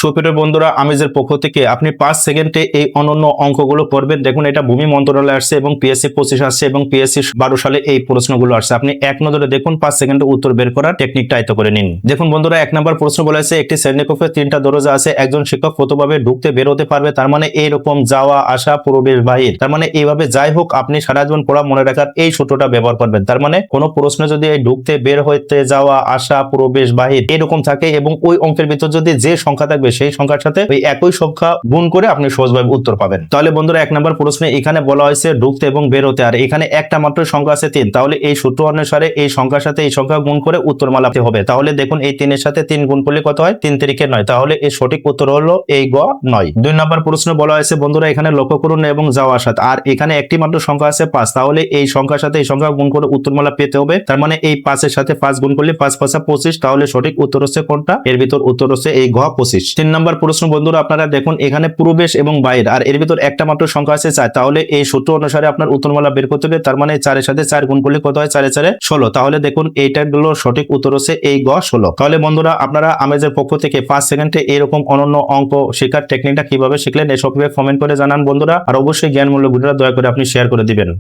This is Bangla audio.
সুপ্রিয় বন্ধুরা, আমিজের পক্ষ থেকে আপনি 5 সেকেন্ডে এই অনন্য অঙ্কগুলো করবেন। দেখুন, এটা ভূমি মন্ত্রণালয় আসছে এবং পিএসসি 25 আসছে এবং পিএসসি 12 সালে এই প্রশ্নগুলো আসছে। আপনি এক নজরে দেখুন, 5 সেকেন্ডে উত্তর বের করার টেকনিকটা আয়ত্ত করে নিন। দেখুন বন্ধুরা, 1 নম্বর প্রশ্ন বলা আছে একটি শ্রেণীকক্ষে 3টা দরজা আছে, একজন শিক্ষক কতভাবে ঢুকতে বের হতে পারবে? তার মানে এইরকম যাওয়া আসা প্রবেশ বাহির, তার মানে এইভাবে যাই হোক আপনি সারা জীবন পড়া মনে রাখার এই সূত্রটা ব্যবহার করবেন। তার মানে কোনো প্রশ্ন যদি এই ঢুকতে বের হইতে যাওয়া আসা প্রবেশ বাহির এরকম থাকে এবং ওই অঙ্কের ভিতর যদি যে সংখ্যা থাকবে সেই সংখ্যার সাথে ওই একই সংখ্যা গুণ করে আপনি সহজভাবে উত্তর পাবেন। তাহলে বন্ধুরা, 1 নম্বর প্রশ্নে এখানে বলা হয়েছে ঢুকতে এবং বের হতে, আর এখানে একটা মাত্র সংখ্যা আছে 3। তাহলে এই সূত্র অনুসারে এই সংখ্যার সাথে এই সংখ্যা গুণ করে উত্তরমালা পেতে হবে। তাহলে দেখুন, এই 3 এর সাথে 3 গুণ করলে কত হয়? 3 তিরিকে 9। তাহলে এই সঠিক উত্তর হলো এই গ 9। 2 নম্বর প্রশ্ন বলা হয়েছে বন্ধুরা এখানে লক্ষ্য করুন এবং যাওয়া আসা, আর এখানে একটি মাত্র সংখ্যা আছে 5। তাহলে এই সংখ্যার সাথে এই সংখ্যা গুণ করে উত্তরমালা পেতে হবে। তার মানে এই 5 এর সাথে 5 গুণ করলে 5 5 25। তাহলে সঠিক উত্তর হচ্ছে কোনটা? এর ভিতর উত্তর হচ্ছে এই ঘ 25। 3 নম্বর প্রশ্ন বন্ধুরা আপনারা দেখুন, এখানে প্রবেশ এবং বাইর, আর এর ভিতর একটা মাত্র সংখ্যা আছে 4। তাহলে এই সূত্র অনুসারে আপনার উত্তরমালা বের করতে হবে। তার মানে 4 এর সাথে 4 গুণ করলে কত হয়? 4 এ 4 16। তাহলে দেখুন, এইটার গুলো সঠিক উত্তর হচ্ছে এই গ 16। তাহলে বন্ধুরা, আপনারা আমেজের পক্ষ থেকে 5 সেকেন্ডে এরকম অনন্য অঙ্ক শেখার টেকনিকটা কিভাবে শিখলেন এই সব কমেন্ট করে জানান বন্ধুরা। আর অবশ্যই জ্ঞানমূলক ভিডিওটা দয়া করে আপনি শেয়ার করে দিবেন।